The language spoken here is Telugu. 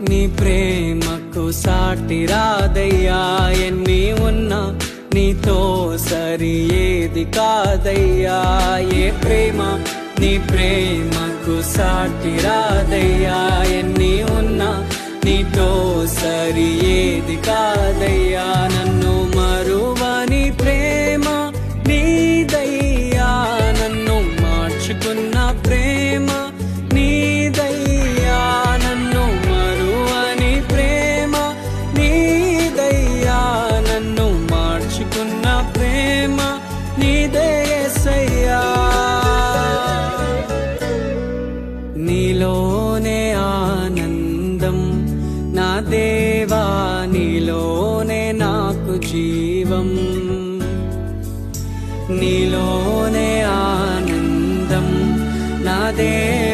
నీ ప్రేమకు సాటి రాదయ్యా, ఎన్ని ఉన్నా నీతో సరి ఏది కాదయ్యా. ఏ ప్రేమ నీ ప్రేమకు సాటి రాదయ్యా, ఎన్ని ఉన్నా నీతో సరి ఏది కాదయ్యా. నన్ను మరువని ప్రేమ నీదయ్యా, నన్ను మార్చుకున్న ప్రేమ నీదయ్యా. నన్ను మరువని ప్రేమ నీదయ్యా, నన్ను మార్చుకున్న ప్రేమ నీదే యేసయ్యా. నీలోనే ఆనందం నా దేవా, నీలోనే నాకు జీవం. నీలోనే ఆనందం నా దేవా,